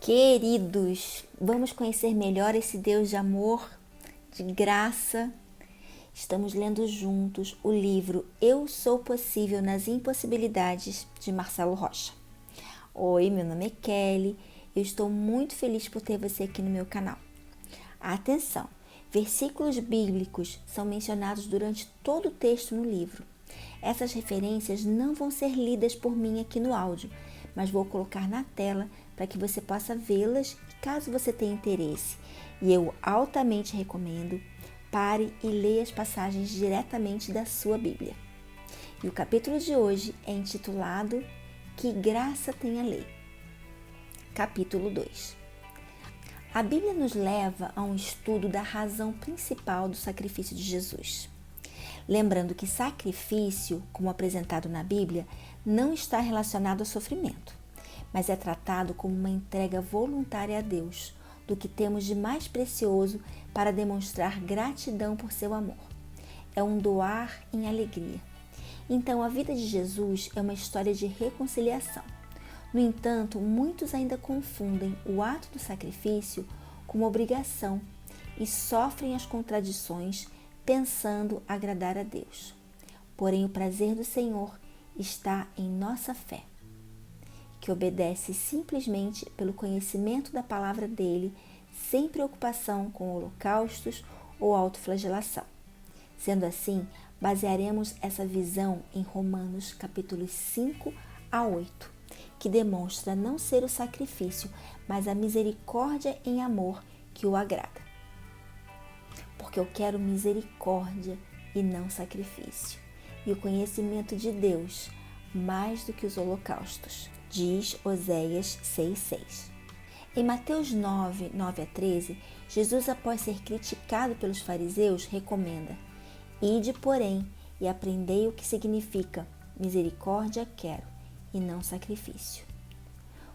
Queridos, vamos conhecer melhor esse Deus de amor, de graça. Estamos lendo juntos o livro Eu Sou Possível nas Impossibilidades, de Marcelo Rocha. Oi, meu nome é Kelly, eu estou muito feliz por ter você aqui no meu canal. Atenção, versículos bíblicos são mencionados durante todo o texto no livro. Essas referências não vão ser lidas por mim aqui no áudio, mas vou colocar na tela para que você possa vê-las e caso você tenha interesse. E eu altamente recomendo, pare e leia as passagens diretamente da sua Bíblia. E o capítulo de hoje é intitulado Que Graça Tem a Lei. Capítulo 2. A Bíblia nos leva a um estudo da razão principal do sacrifício de Jesus. Lembrando que sacrifício, como apresentado na Bíblia, não está relacionado ao sofrimento, mas é tratado como uma entrega voluntária a Deus, do que temos de mais precioso para demonstrar gratidão por seu amor. É um doar em alegria. Então, a vida de Jesus é uma história de reconciliação. No entanto, muitos ainda confundem o ato do sacrifício com uma obrigação e sofrem as contradições pensando agradar a Deus. Porém, o prazer do Senhor está em nossa fé, que obedece simplesmente pelo conhecimento da palavra dele, sem preocupação com holocaustos ou autoflagelação. Sendo assim, basearemos essa visão em Romanos capítulos 5 a 8, que demonstra não ser o sacrifício, mas a misericórdia em amor que o agrada. Porque eu quero misericórdia e não sacrifício, e o conhecimento de Deus mais do que os holocaustos, diz Oséias 6,6. Em Mateus 9, 9 a 13, Jesus, após ser criticado pelos fariseus, recomenda: Ide, porém, e aprendei o que significa misericórdia quero, e não sacrifício.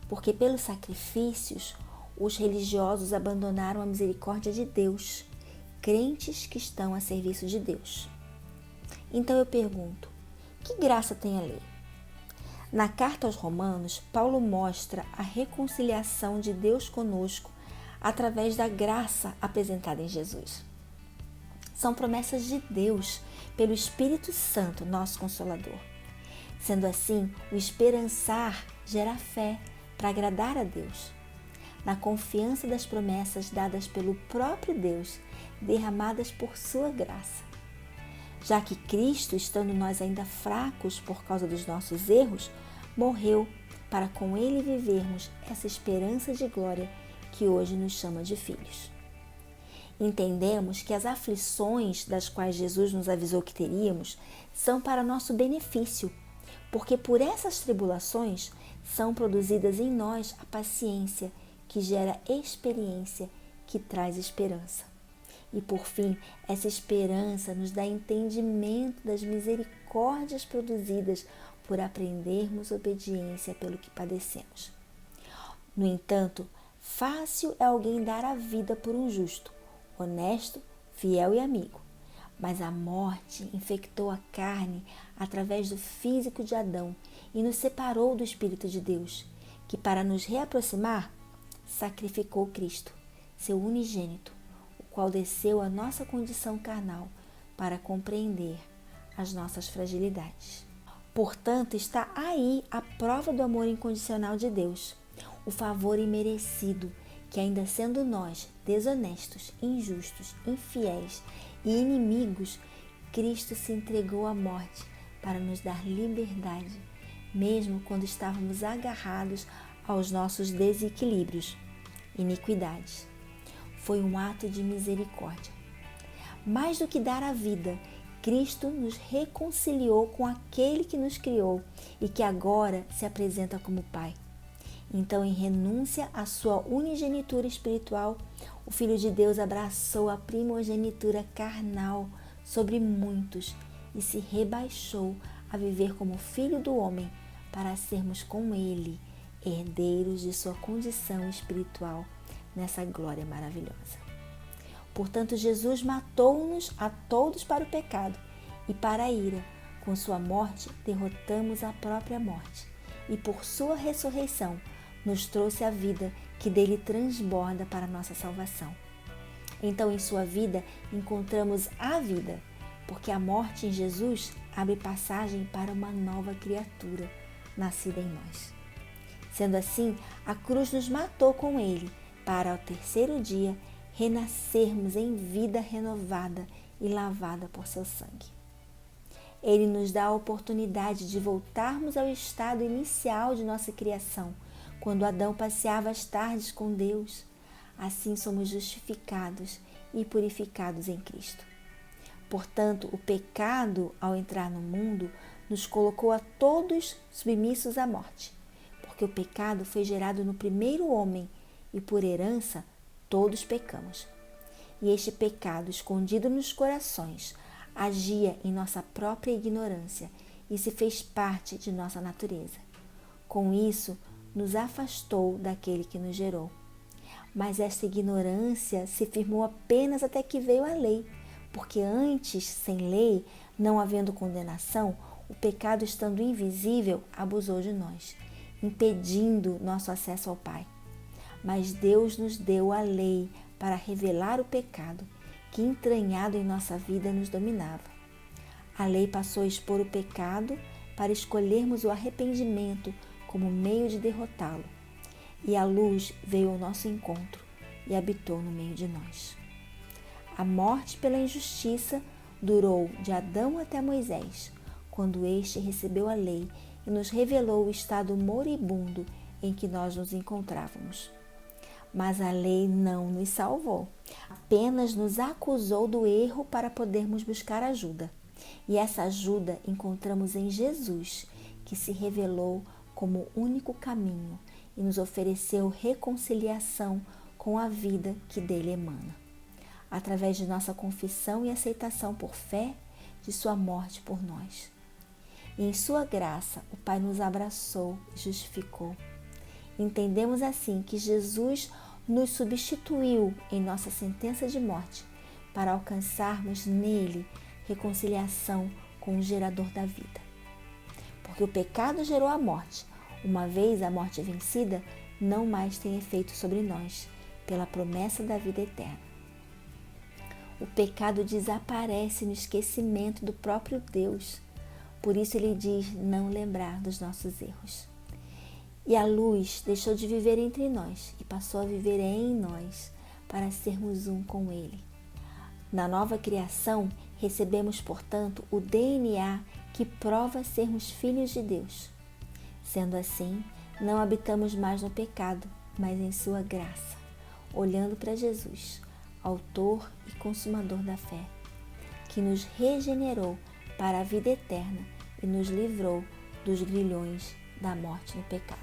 Porque pelos sacrifícios, os religiosos abandonaram a misericórdia de Deus, crentes que estão a serviço de Deus. Então eu pergunto, que graça tem a lei? Na carta aos Romanos, Paulo mostra a reconciliação de Deus conosco através da graça apresentada em Jesus. São promessas de Deus pelo Espírito Santo, nosso Consolador. Sendo assim, o esperançar gera fé para agradar a Deus. Na confiança das promessas dadas pelo próprio Deus, derramadas por sua graça. Já que Cristo, estando nós ainda fracos por causa dos nossos erros, morreu para com Ele vivermos essa esperança de glória que hoje nos chama de filhos. Entendemos que as aflições das quais Jesus nos avisou que teríamos são para nosso benefício, porque por essas tribulações são produzidas em nós a paciência, que gera experiência, que traz esperança. E por fim, essa esperança nos dá entendimento das misericórdias produzidas por aprendermos obediência pelo que padecemos. No entanto, fácil é alguém dar a vida por um justo, honesto, fiel e amigo. Mas a morte infectou a carne através do físico de Adão e nos separou do Espírito de Deus, que para nos reaproximar, sacrificou Cristo, seu unigênito, o qual desceu à nossa condição carnal para compreender as nossas fragilidades. Portanto, está aí a prova do amor incondicional de Deus, o favor imerecido, que ainda sendo nós desonestos, injustos, infiéis e inimigos, Cristo se entregou à morte para nos dar liberdade, mesmo quando estávamos agarrados aos nossos desequilíbrios, iniquidades. Foi um ato de misericórdia. Mais do que dar a vida, Cristo nos reconciliou com aquele que nos criou e que agora se apresenta como Pai. Então, em renúncia à sua unigenitura espiritual, o Filho de Deus abraçou a primogenitura carnal sobre muitos e se rebaixou a viver como Filho do homem para sermos com Ele herdeiros de sua condição espiritual nessa glória maravilhosa. Portanto, Jesus matou-nos a todos para o pecado e para a ira. Com sua morte, derrotamos a própria morte e por sua ressurreição, nos trouxe a vida que dele transborda para a nossa salvação. Então, em sua vida, encontramos a vida, porque a morte em Jesus abre passagem para uma nova criatura nascida em nós. Sendo assim, a cruz nos matou com ele, para ao terceiro dia renascermos em vida renovada e lavada por seu sangue. Ele nos dá a oportunidade de voltarmos ao estado inicial de nossa criação, quando Adão passeava as tardes com Deus. Assim somos justificados e purificados em Cristo. Portanto, o pecado, ao entrar no mundo, nos colocou a todos submissos à morte, porque o pecado foi gerado no primeiro homem e, por herança, todos pecamos. E este pecado, escondido nos corações, agia em nossa própria ignorância e se fez parte de nossa natureza. Com isso, nos afastou daquele que nos gerou. Mas esta ignorância se firmou apenas até que veio a lei, porque antes, sem lei, não havendo condenação, o pecado, estando invisível, abusou de nós, impedindo nosso acesso ao Pai. Mas Deus nos deu a lei para revelar o pecado, que entranhado em nossa vida nos dominava. A lei passou a expor o pecado para escolhermos o arrependimento como meio de derrotá-lo. E a luz veio ao nosso encontro e habitou no meio de nós. A morte pela injustiça durou de Adão até Moisés, quando este recebeu a lei e nos revelou o estado moribundo em que nós nos encontrávamos. Mas a lei não nos salvou, apenas nos acusou do erro para podermos buscar ajuda. E essa ajuda encontramos em Jesus, que se revelou como o único caminho e nos ofereceu reconciliação com a vida que dele emana, através de nossa confissão e aceitação por fé de sua morte por nós. E em sua graça, o Pai nos abraçou e justificou. Entendemos assim que Jesus nos substituiu em nossa sentença de morte para alcançarmos nele reconciliação com o gerador da vida. Porque o pecado gerou a morte. Uma vez a morte vencida, não mais tem efeito sobre nós, pela promessa da vida eterna. O pecado desaparece no esquecimento do próprio Deus. Por isso ele diz não lembrar dos nossos erros. E a luz deixou de viver entre nós e passou a viver em nós, para sermos um com ele. Na nova criação, recebemos, portanto, o DNA que prova sermos filhos de Deus. Sendo assim, não habitamos mais no pecado, mas em sua graça, olhando para Jesus, autor e consumador da fé, que nos regenerou para a vida eterna e nos livrou dos grilhões da morte no pecado.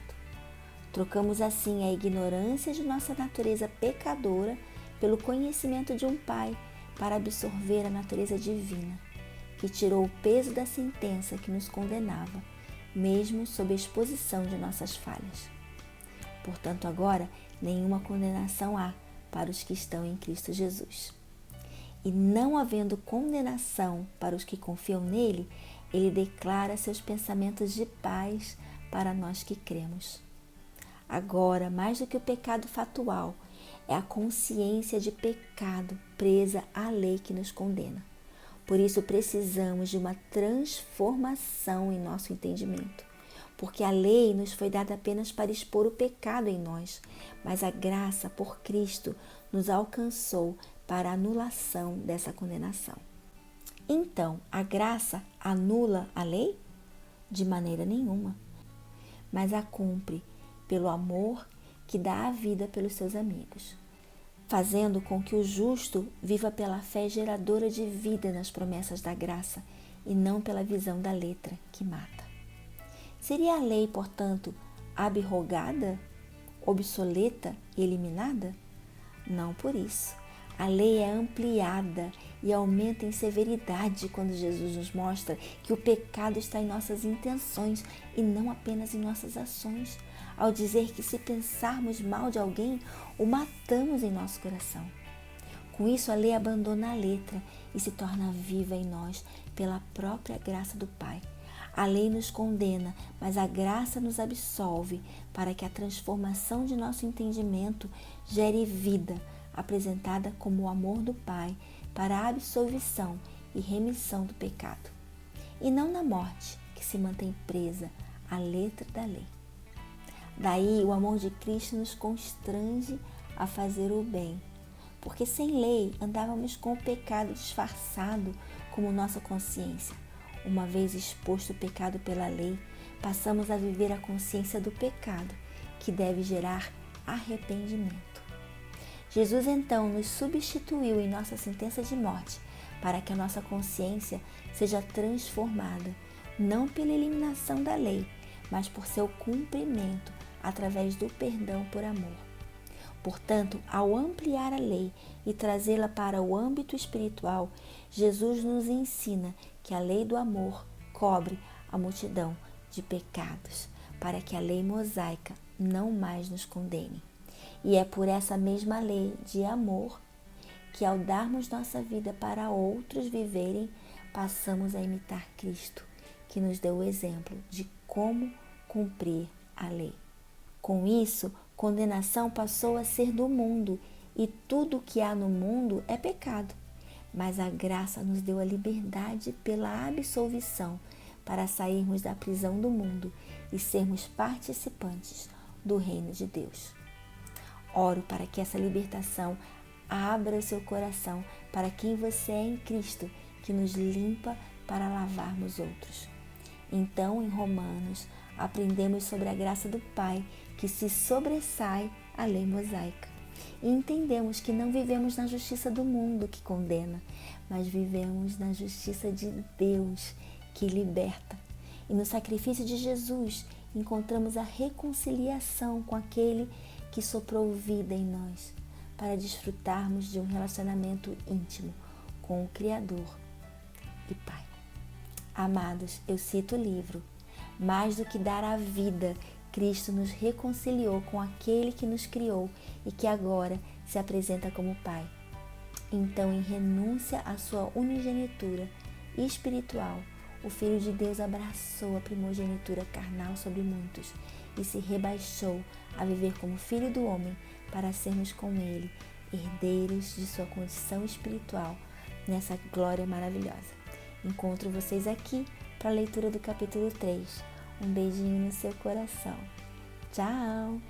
Trocamos assim a ignorância de nossa natureza pecadora pelo conhecimento de um Pai para absorver a natureza divina, que tirou o peso da sentença que nos condenava, mesmo sob a exposição de nossas falhas. Portanto, agora, nenhuma condenação há para os que estão em Cristo Jesus. E não havendo condenação para os que confiam nele, ele declara seus pensamentos de paz para nós que cremos. Agora, mais do que o pecado fatual, é a consciência de pecado presa à lei que nos condena. Por isso precisamos de uma transformação em nosso entendimento, porque a lei nos foi dada apenas para expor o pecado em nós, mas a graça por Cristo nos alcançou para a anulação dessa condenação. Então, a graça anula a lei? De maneira nenhuma, mas a cumpre pelo amor que dá a vida pelos seus amigos, fazendo com que o justo viva pela fé geradora de vida nas promessas da graça e não pela visão da letra que mata. Seria a lei, portanto, abrogada, obsoleta e eliminada? Não por isso. A lei é ampliada e aumenta em severidade quando Jesus nos mostra que o pecado está em nossas intenções e não apenas em nossas ações, ao dizer que se pensarmos mal de alguém, o matamos em nosso coração. Com isso, a lei abandona a letra e se torna viva em nós pela própria graça do Pai, A lei nos condena, mas a graça nos absolve para que a transformação de nosso entendimento gere vida, apresentada como o amor do Pai para a absolvição e remissão do pecado. E não na morte, que se mantém presa à letra da lei. Daí o amor de Cristo nos constrange a fazer o bem, porque sem lei andávamos com o pecado disfarçado como nossa consciência. Uma vez exposto o pecado pela lei, passamos a viver a consciência do pecado, que deve gerar arrependimento. Jesus então nos substituiu em nossa sentença de morte, para que a nossa consciência seja transformada, não pela eliminação da lei, mas por seu cumprimento através do perdão por amor. Portanto, ao ampliar a lei e trazê-la para o âmbito espiritual, Jesus nos ensina que a lei do amor cobre a multidão de pecados, para que a lei mosaica não mais nos condene. E é por essa mesma lei de amor que, ao darmos nossa vida para outros viverem, passamos a imitar Cristo, que nos deu o exemplo de como cumprir a lei. Com isso, condenação passou a ser do mundo, e tudo o que há no mundo é pecado. Mas a graça nos deu a liberdade pela absolvição para sairmos da prisão do mundo e sermos participantes do reino de Deus. Oro para que essa libertação abra o seu coração para quem você é em Cristo, que nos limpa para lavarmos outros. Então, em Romanos, aprendemos sobre a graça do Pai, que se sobressai à lei mosaica. E entendemos que não vivemos na justiça do mundo, que condena, mas vivemos na justiça de Deus, que liberta. E no sacrifício de Jesus, encontramos a reconciliação com aquele que soprou vida em nós, para desfrutarmos de um relacionamento íntimo com o Criador e Pai. Amados, eu cito o livro: mais do que dar a vida, Cristo nos reconciliou com aquele que nos criou e que agora se apresenta como Pai. Então, em renúncia à sua unigenitura espiritual, o Filho de Deus abraçou a primogenitura carnal sobre muitos e se rebaixou a viver como Filho do homem para sermos com Ele herdeiros de sua condição espiritual nessa glória maravilhosa. Encontro vocês aqui para a leitura do capítulo 3. Um beijinho no seu coração. Tchau!